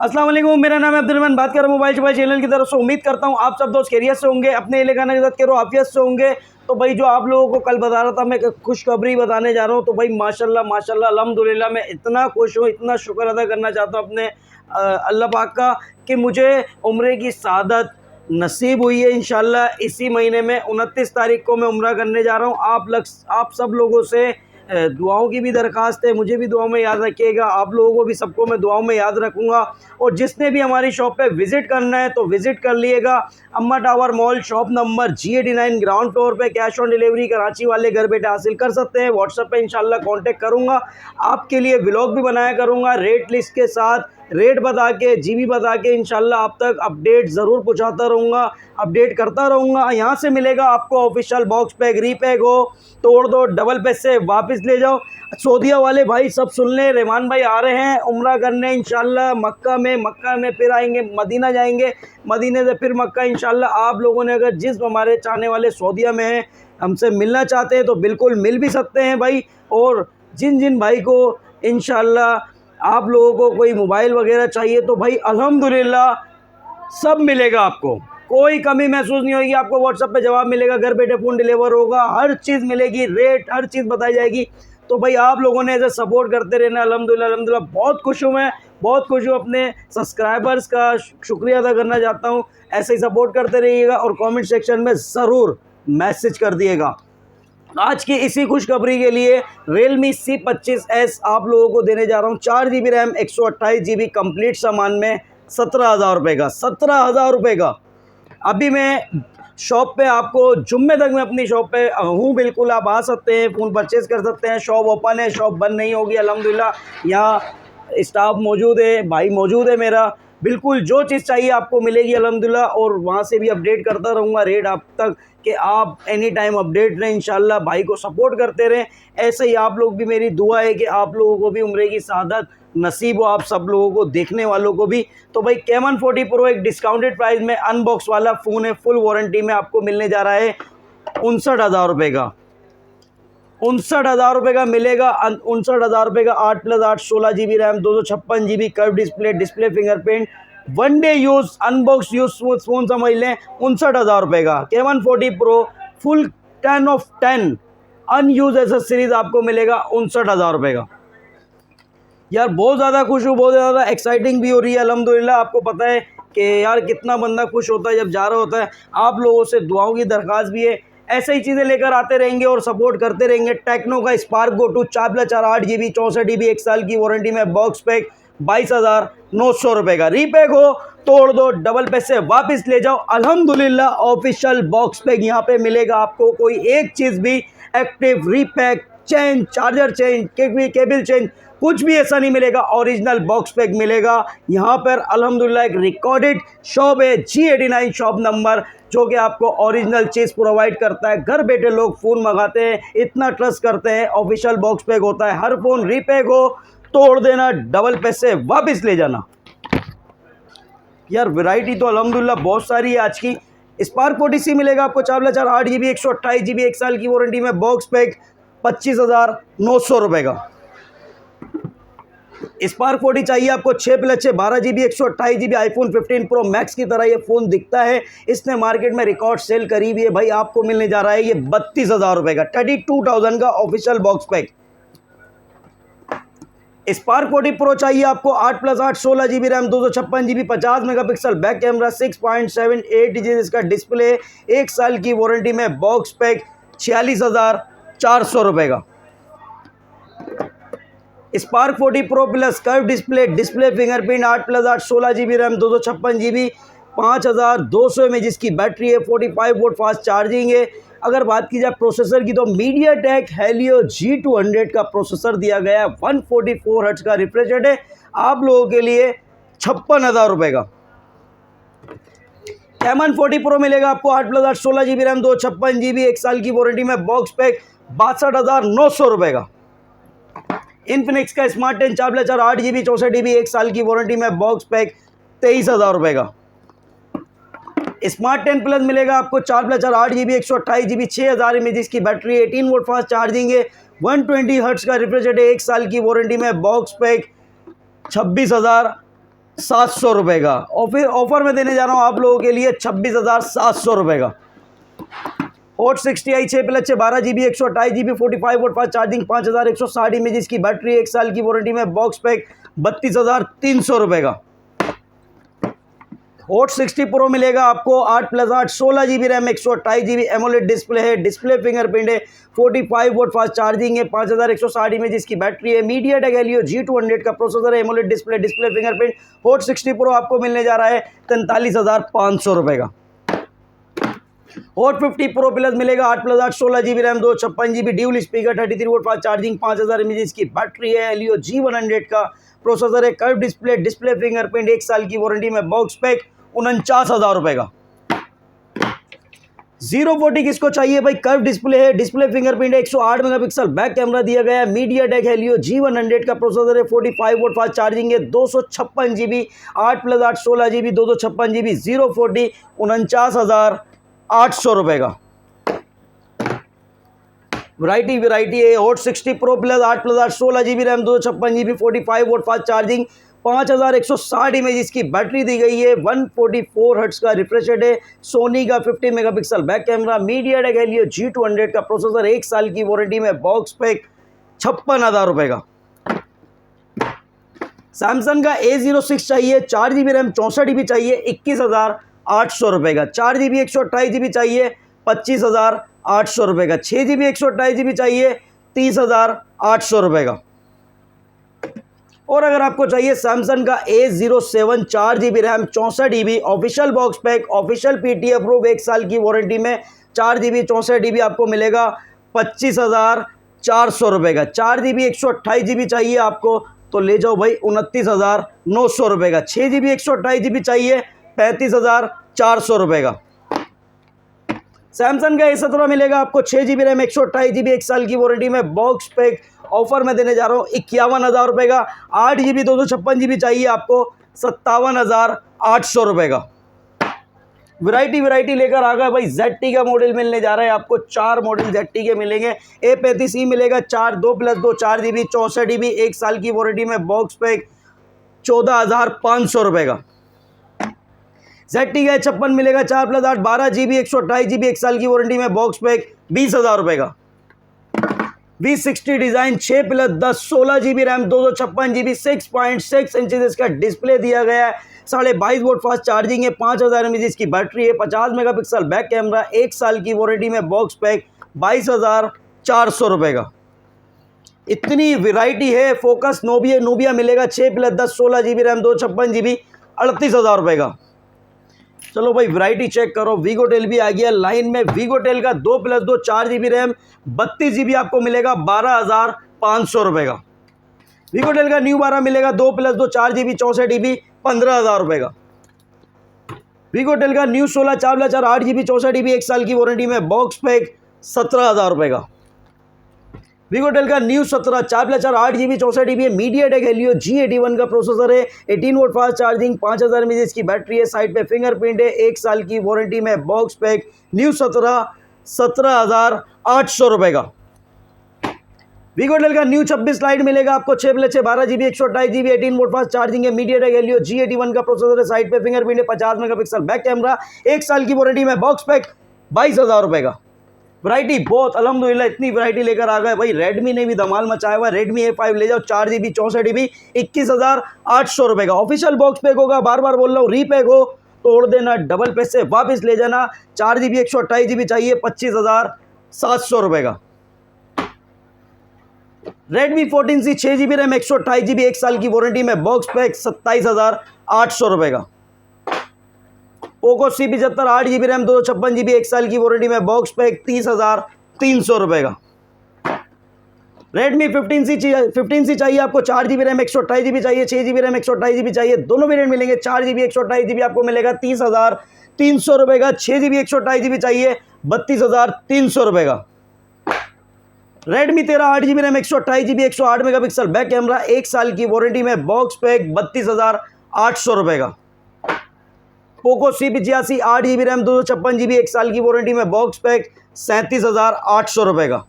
अस्सलाम वालेकुम, मेरा नाम है अब्दुलरहमान। बात कर रहा हूँ मोबाइल शोबाइल चैनल की तरफ से। उम्मीद करता हूँ आप सब दोस्त खैरियत से होंगे, अपने इलाका नजत करो आफियत से होंगे। तो भाई जो आप लोगों को कल बता रहा था, मैं खुशखबरी बताने जा रहा हूँ। तो भाई माशाल्लाह माशाल्लाह अल्हम्दुलिल्लाह, मैं इतना खुश हूँ, इतना शुक्र अदा करना चाहता हूँ अपने अल्लाह पाक का कि मुझे उम्रे की सआदत नसीब हुई है। इंशाल्लाह इसी महीने में 29 तारीख को मैं उम्रा करने जा रहा हूँ। आप सब लोगों से दुआओं की भी दरख्वास्त है, मुझे भी दुआओं में याद रखिएगा, आप लोगों को भी सबको मैं दुआओं में याद रखूँगा। और जिसने भी हमारी शॉप पे विज़िट करना है तो विज़िट कर लिएगा। अम्मा tower mall, shop number G89, ground floor पे। कैश ऑन डिलीवरी कराची वाले घर बैठे हासिल कर सकते हैं। व्हाट्सएप पे इंशाल्लाह कांटेक्ट करूँगा, आपके लिए व्लॉग भी बनाया करूँगा रेट लिस्ट के साथ, रेट बता के, जीबी बता के इंशाल्लाह आप तक अपडेट ज़रूर पहुँचाता रहूँगा, अपडेट करता रहूँगा। यहाँ से मिलेगा आपको ऑफिशियल बॉक्स पैक, रीपैक हो, तोड़ दो, डबल पैसे वापस ले जाओ। सऊदीया वाले भाई सब सुन लें, रहमान भाई आ रहे हैं उम्रा करने इंशाल्लाह मक्का में फिर आएंगे, मदीना जाएंगे, मदीने से फिर मक्का इंशाल्लाह। आप लोगों ने अगर जिस हमारे चाहने वाले सऊदीया में हैं, हमसे मिलना चाहते हैं तो बिल्कुल मिल भी सकते हैं भाई। और जिन जिन भाई को इंशाल्लाह आप लोगों को कोई मोबाइल वगैरह चाहिए तो भाई अल्हम्दुलिल्लाह सब मिलेगा, आपको कोई कमी महसूस नहीं होगी। आपको व्हाट्सएप पे जवाब मिलेगा, घर बैठे फ़ोन डिलीवर होगा, हर चीज़ मिलेगी, रेट हर चीज़ बताई जाएगी। तो भाई आप लोगों ने ऐसे सपोर्ट करते रहना। अल्हम्दुलिल्लाह अल्हम्दुलिल्लाह बहुत खुश हूँ मैं, बहुत खुश हूँ। अपने सब्सक्राइबर्स का शुक्रिया अदा करना चाहता हूँ। ऐसे ही सपोर्ट करते रहिएगा और कमेंट सेक्शन में ज़रूर मैसेज कर दिएगा। आज की इसी खुशखबरी के लिए Realme C25s आप लोगों को देने जा रहा हूँ 4 GB रैम, 128 GB कंप्लीट सामान में 17,000 रुपये का, 17,000 रुपये का। अभी मैं शॉप पे आपको जुम्मे तक मैं अपनी शॉप पे हूँ, बिल्कुल आप आ सकते हैं, फ़ोन परचेज़ कर सकते हैं। शॉप ओपन है, शॉप बंद नहीं होगी अल्हम्दुलिल्लाह। यहाँ स्टाफ मौजूद है, भाई मौजूद है मेरा, बिल्कुल जो चीज़ चाहिए आपको मिलेगी अल्हम्दुलिल्लाह। और वहाँ से भी अपडेट करता रहूँगा रेट आप तक, कि आप एनी टाइम अपडेट रहें इंशाल्लाह, भाई को सपोर्ट करते रहें। ऐसे ही आप लोग भी, मेरी दुआ है कि आप लोगों को भी उम्रे की सआदत नसीब हो, आप सब लोगों को, देखने वालों को भी। तो भाई Camon 40 Pro एक डिस्काउंटेड प्राइस में अनबॉक्स वाला फ़ोन है, फुल वारंटी में आपको मिलने जा रहा है 59,000 रुपये का। 59,000 रुपये का मिलेगा। 59,000 रुपये का 8+8 16 GB RAM, 256 GB curve display, display fingerprint, one day use, unbox use phone समझ लें। 59,000 रुपये का Camon 40 Pro full 10 of 10 unused accessories आपको मिलेगा 59,000 रुपये का। यार बहुत ज़्यादा खुश हूँ, बहुत ज़्यादा एक्साइटिंग भी हो रही है अल्हम्दुलिल्लाह। आपको पता है कि यार कितना बंदा खुश होता है जब जा रहा होता है। आप लोगों से दुआओं की दरख्वास्त भी है, ऐसे ही चीज़ें लेकर आते रहेंगे और सपोर्ट करते रहेंगे। टेक्नो का स्पार्क गो 2 4+4 8 GB 64 GB 1 साल की वारंटी में बॉक्स पैक 22,900 रुपये का। रीपैक हो, तोड़ दो, डबल पैसे वापस ले जाओ। अल्हम्दुलिल्लाह ऑफिशियल बॉक्स पैक यहाँ पे मिलेगा आपको। कोई एक चीज़ भी active, repack, change, charger change, cable change, कुछ भी ऐसा नहीं मिलेगा। ओरिजिनल बॉक्स पैक मिलेगा यहाँ पर अल्हम्दुलिल्लाह। एक रिकॉर्डेड शॉप है G89 शॉप नंबर, जो कि आपको ओरिजिनल चीज़ प्रोवाइड करता है। घर बैठे लोग फ़ोन मंगाते हैं, इतना ट्रस्ट करते हैं। ऑफिशियल बॉक्स पैक होता है, हर फ़ोन रीपैक हो, तोड़ देना, डबल पैसे वापस ले जाना। यार वैरायटी तो अल्हम्दुलिल्लाह बहुत सारी है आज की। स्पार्क 40C मिलेगा आपको 4+4 8 GB 128 GB 1 साल की वारंटी में बॉक्स पैक 25,900 रुपये का। स्पार्क 40 चाहिए आपको 6+6 12 GB 128 GB iPhone 15 pro max की तरह ये फ़ोन दिखता है। इसने मार्केट में रिकॉर्ड सेल करी भी है भाई। आपको मिलने जा रहा है ये 32,000 रुपये का, 32,000 का official box pack. Spark 40 pro चाहिए आपको 8+8 16 GB RAM, 256 GB 50 megapixel back camera, 6.78 inch इसका डिस्प्ले, 1 साल की वारंटी में बॉक्स पैक 46,400 रुपये का। Spark 40 pro plus curve display, display fingerprint, 8+8 16 GB RAM, 256 GB 5200 mAh इसकी बैटरी है, 45 वोल्ट फास्ट चार्जिंग है। अगर बात की जाए प्रोसेसर की तो मीडियाटेक Helio G200 का प्रोसेसर दिया गया है, 144 हर्ट्ज का रिफ्रेश रेट है। आप लोगों के लिए 56,000 रुपये का Camon 40 Pro मिलेगा आपको 8+8 16 GB रैम, 256 GB 1 साल की वारंटी में बॉक्स पैक 62,900 रुपये का। इन्फिनिक्स का स्मार्ट 10 4+4 8 GB 64 GB 1 साल की वारंटी में बॉक्स पैक 23,000 रुपये का। स्मार्ट 10 प्लस मिलेगा आपको 4+4 8 GB 128 GB 6000 mAh की बैटरी, 18 वोल्ट फास्ट चार्जिंग है, 120 हर्ट्ज का रिफ्रेश रेट है, 1 साल की वारंटी में बॉक्स पैक ₹26,700 का। और फिर ऑफर में देने जा रहा हूँ आप लोगों के लिए ₹26,700 का। Hot 60i 6+6 12GB 128GB 45W fast charging 5160 images की बैटरी, 1 साल की वारंटी में, बॉक्स पैक ₹32,300 का। हॉट 60 प्रो मिलेगा आपको 8+8 16GB RAM 128GB AMOLED display है, डिस्प्ले फिंगरप्रिंट है, 45W फास्ट चार्जिंग है, 5160 इमेजेस की बैटरी है, मीडियाटेक हेलियो G200 का प्रोसेसर है, AMOLED display, display fingerprint. Hot 60 pro आपको मिलने जा रहा है ₹43,500 का। हॉट 50 प्रो प्लस मिलेगा 8+8 16GB RAM 256GB dual speaker 33W fast charging 5000 MAH की बैटरी है, हेलियो G100 का प्रोसेसर है, कर्व डिस्प्ले, डिस्प्ले फिंगरप्रिंट, 1 साल की वारंटी में, बॉक्स पैक ₹49,000 का। 040 किसको चाहिए भाई? कर्व डिस्प्ले है, डिस्प्ले फिंगरप्रिंट है, 108 मेगापिक्सल बैक कैमरा दिया गया है, मीडियाटेक हेलियो G100 का प्रोसेसर है, 45W फास्ट चार्जिंग है, 256GB 8+8 16GB 256GB 040 ₹49,800 का। वैरायटी है। Hot 60 pro plus 8+8 16GB RAM 256GB 45W fast charging 5160 images की बैटरी दी गई है, 144 हर्ट्ज का रिफ्रेश रेट है, सोनी का 50 megapixel back camera, MediaTek Helio G200 का प्रोसेसर, 1 साल की वारंटी में, बॉक्स पैक ₹56,000 का। सैमसंग का A06 चाहिए, 4GB रैम 64GB चाहिए, ₹21,800 का। 4GB 128GB चाहिए, ₹25,800 का। 6GB 128GB चाहिए, ₹30,800 का। और अगर आपको चाहिए सैमसंग का A07 4GB RAM 64GB official box pack, official PTA approve, 1 साल की वारंटी में, 4GB 64GB आपको मिलेगा ₹25,400 का। 4GB 128GB चाहिए आपको तो ले जाओ भाई ₹29,900 का। 6GB 128GB चाहिए, ₹35,400 का। सैमसंग का A17 मिलेगा आपको 6GB रैम 128GB 1 साल की वारंटी में, बॉक्स पैक ऑफर में देने जा रहा हूँ ₹51,000 का। 8GB 256GB चाहिए आपको ₹57,800 का। वैरायटी लेकर आ गया भाई। ZT का मॉडल मिलने जा रहा है आपको, 4 मॉडल ZT के मिलेंगे। A35E मिलेगा 2+2 4GB 64GB 1 साल की वारंटी में, बॉक्स पैक ₹14,500 का। ZT का 56 मिलेगा 4+8 12GB 128GB 1 साल की वारंटी में, बॉक्स पैक ₹20,000 का। V60 design 6+10 16GB RAM 256GB 6.6 inches इसका डिस्प्ले दिया गया है, 22.5W फास्ट चार्जिंग है, 5000 mAh की बैटरी है, 50 मेगापिक्सल बैक कैमरा, 1 साल की वारंटी में, बॉक्स पैक ₹22,400 का। इतनी वैरायटी है। फोकस नोबिया मिलेगा 6+10 16GB रैम 256GB 38,000 का। चलो भाई वैरायटी चेक करो। वीगोटेल भी आ गया लाइन में। वीगोटेल का 2+2 4GB रैम 32GB आपको मिलेगा 12,500 का। वीगोटेल का न्यू 12 मिलेगा 2+2 4GB 64GB 15,000 का। वीगोटेल का न्यू 16 4+4 8GB 64GB 1 साल की वारंटी में, बॉक्स पैक ₹17,000 का। वीगोटेल का न्यू 17 4+4 8GB 64GB है, मीडियाटेक हेलियो G81 का प्रोसेसर है, 18W फास्ट चार्जिंग 5000 mAh की बैटरी है, साइड पे फिंगरप्रिंट है, 1 साल की वारंटी में, बॉक्स पैक न्यू 17,800 का। वीगोटेल का न्यू 26 लाइट मिलेगा आपको 6+6 12GB 128GB 18W fast charging है, मीडियाटेक हेलियो G81 का प्रोसेसर है, साइड पे फिंगरप्रिंट है, 50 मेगापिक्सल बैक कैमरा, 1 साल की वारंटी में, बॉक्स पैक ₹22,000 का। वैरायटी बहुत अल्हम्दुलिल्लाह इतनी वैरायटी लेकर आ गए भाई। रेडमी ने भी धमाल मचाया हुआ है। रेडमी A5 ले जाओ 4GB 64GB 21,800 का। ऑफिशियल बॉक्स पैक होगा, बार बार बोल रहा हूँ, रीपैक हो तोड़ देना, डबल पैसे वापस ले जाना। 4GB 128GB चाहिए, 25,700 का। Redmi 14C 6GB RAM 128GB 1 साल की वारंटी में, बॉक्स पैक 27,800 का। Poco C75 8GB RAM 256GB 1 साल की वारंटी में, बॉक्स पैक 30,300 का। रेडमी 15C चाहिए आपको, 4GB रैम 128GB चाहिए, 6GB रैम 128GB चाहिए, दोनों वेरिएंट मिलेंगे। 4GB 128GB आपको मिलेगा 30,300 का। 6GB 128GB चाहिए, 32,300 का। Redmi 13 8GB RAM 128GB 108 megapixel back camera, 1 साल की वारंटी में, बॉक्स पैक 32,800 का। Poco C85 8GB RAM 256GB 1 साल की वारंटी में, बॉक्स पैक 37,800 का।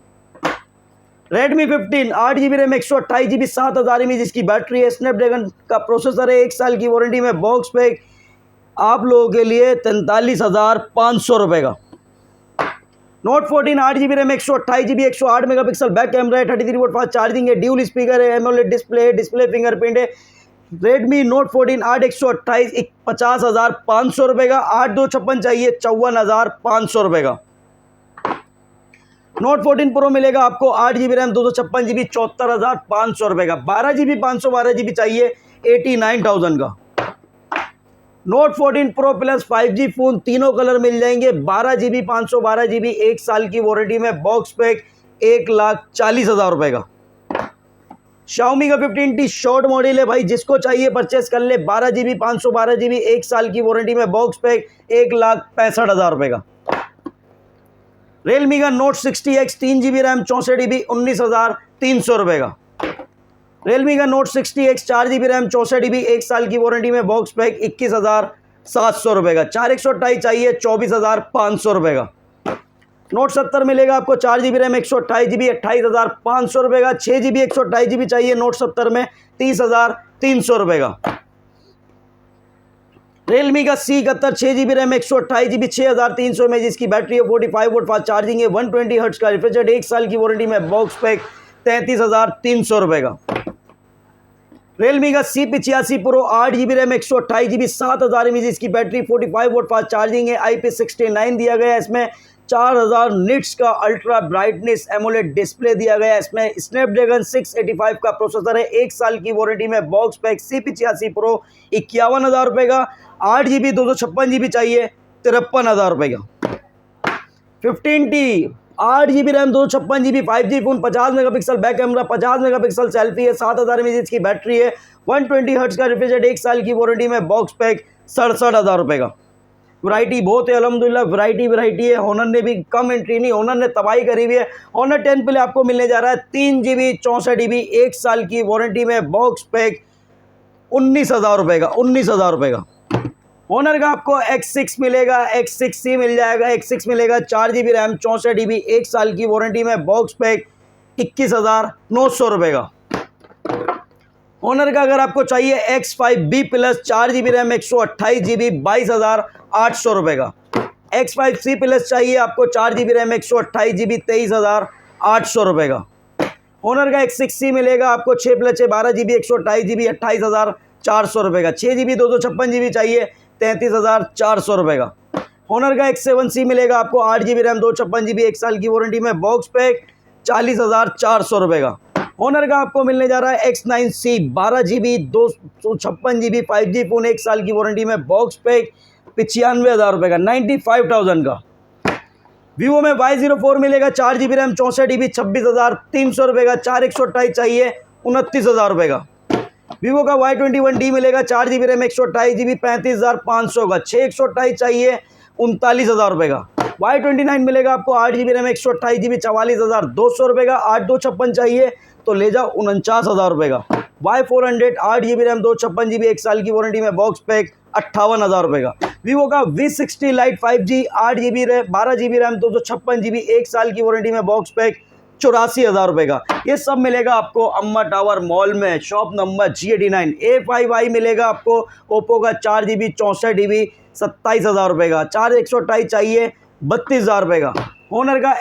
Redmi 15 8 GB RAM 128 GB 7000 mAh जिसकी बैटरी है, स्नैपड्रैगन का प्रोसेसर है, 1 साल की वारंटी में, बॉक्स पैक आप लोगों के लिए 43,500 रुपये का। Note 14 8 GB RAM 128 GB 108 megapixel back camera है, 33 वोल्ट फास्ट चार्जिंग है, ड्यूल स्पीकर है, एमोलेड डिस्प्ले है, डिस्प्ले फिंगरप्रिंट है। Redmi Note 14 8 128 50,500 रुपये का। 8/256 चाहिए 54,500 रुपये का। Note 14 Pro मिलेगा आपको 8 GB रैम 256 GB 74,500 रुपये का। 12 GB 512 GB चाहिए 89,000 का। Note 14 Pro Plus 5G phone तीनों कलर मिल जाएंगे, 12 GB 512 GB 1 साल की वारंटी में, बॉक्स पैक 1,40,000 रुपये का। Xiaomi का 15T शॉर्ट मॉडल है भाई, जिसको चाहिए परचेस कर ले, 12 GB 512 GB 1 साल की वारंटी में, बॉक्स पैक 1,65,000 रुपये का। Realme का Note 60X 3 GB RAM 64 GB 19,300 रुपये का। Realme का Note 60X 4 GB RAM 64 GB 1 साल की वारंटी में, बॉक्स पैक 21,700 रुपये का। 4 128 चाहिए 24,500 रुपये का। Note 70 मिलेगा आपको 4 GB रैम 128 GB 28,500 रुपये का। 6 GB 128 GB चाहिए Note 70 में, 30,300 रुपये का। Realme का C71 6 GB RAM 128 GB 6,300 mAh जिसकी बैटरी है, 45 वोल्ट फास्ट चार्जिंग है, 120 हर्ट्ज का रिफ्रेश रेट, 1 साल की वारंटी में, बॉक्स पैक 33,300 रुपये का। Realme का C85 Pro 8 GB RAM 128 GB 7,000 mAh जिसकी बैटरी, 45 वोल्ट फास्ट चार्जिंग है, IP69 दिया गया है इसमें, 4000 निट्स का अल्ट्रा ब्राइटनेस एमोलेड डिस्प्ले दिया गया है इसमें, स्नैपड्रैगन 685 का प्रोसेसर है, 1 साल की वारंटी में, बॉक्स पैक C85 Pro 51,000 रुपये का। 8 GB 256 GB चाहिए 53,000 रुपये का। 15T 8 GB RAM 256 GB 5G phone, 50 megapixel back camera, 50 megapixel selfie है, 7,000 mAh की बैटरी है, 120 हर्ट्ज का रिफ्रेश रेट, 1 साल की वारंटी में, बॉक्स पैक 67,000 रुपये का। वैरायटी बहुत है अल्हम्दुलिल्लाह, वैरायटी है। Honor ने भी कम एंट्री नहीं, Honor ने तबाही करी हुई है। Honor 10 पे आपको मिलने जा रहा है 3 GB 64 GB 1 साल की वारंटी में, बॉक्स पैक 19,000 रुपये का। 19,000 रुपये का। Honor का आपको X6 मिलेगा, X6C मिल जाएगा, X6 मिलेगा 4 GB रैम 64 GB 1 साल की वारंटी में, बॉक्स पैक 21,900 रुपये का। Honor का अगर आपको चाहिए X5B plus 4 GB RAM 128 GB 22,800 रुपये का। X5C प्लस चाहिए आपको 4 GB रैम 128 GB 23,800 रुपये का। Honor का X6C मिलेगा आपको 6 + 6 12 GB 128 GB 28,400 रुपये का। 6 GB 256 GB चाहिए 33,400 रुपये का। Honor का X7C मिलेगा आपको 8 GB रैम 256 GB 1 साल की वारंटी में, बॉक्स पैक 40,400 रुपये का। Honor का आपको मिलने जा रहा है X9C 12 GB 256 GB 5G phone 1 साल की वारंटी में, बॉक्स पैक 95,000 रुपये का, 95,000 का। Vivo में Y04 मिलेगा 4 GB रैम 64 GB 26,300 रुपये का। 4 128 चाहिए 29,000 रुपये का। Vivo का Y21D मिलेगा 4 GB रैम 128 GB 35,500 का। 6 128 चाहिए 39,000 रुपये का। Y29 मिलेगा आपको 8 GB रैम 128 GB 44,200 रुपये का। 8/256 चाहिए तो ले जाओ 49,000 रुपये का। Y400 8 GB रैम 256 GB 1 साल की वारंटी में, बॉक्स पैक 58,000 रुपये का। Vivo का V60 Lite 5G 8 GB RAM 12 GB RAM 256 GB 1 साल की वारंटी में, बॉक्स पैक 84,000 रुपये का। ये सब मिलेगा आपको अम्मा टावर मॉल में, शॉप नंबर G89। A5i मिलेगा आपको ओप्पो का 4 GB 64 GB 27,000 रुपये का। 4 128 चाहिए 32,000 रुपये का। Honor का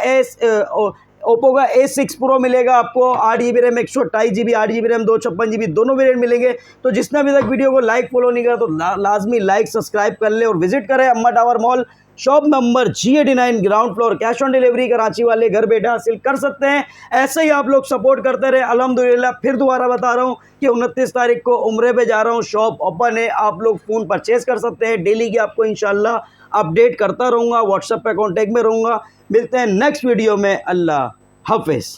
ओप्पो का A6 Pro मिलेगा आपको 8 GB RAM 128 GB 8 GB RAM 256 GB दोनों वेरिएंट मिलेंगे। तो जिसने अभी तक वीडियो को लाइक फॉलो नहीं करा तो लाजमी लाइक सब्सक्राइब कर ले और विजिट करें अम्मा tower mall, shop number G89 ground floor. Cash on delivery Karachi वाले घर बैठे हासिल कर सकते हैं। ऐसे ही आप लोग सपोर्ट करते रहे अल्हम्दुलिल्लाह। फिर दोबारा बता रहा हूँ कि 29 तारीख को उम्रे पे जा रहा हूँ, शॉप ओपन है, आप लोग फ़ोन परचेज़ कर सकते हैं। डेली की आपको इंशाल्लाह अपडेट करता रहूँगा, व्हाट्सएप पे कॉन्टेक्ट में रहूँगा। मिलते हैं नेक्स्ट वीडियो में। अल्लाह हाफिज़।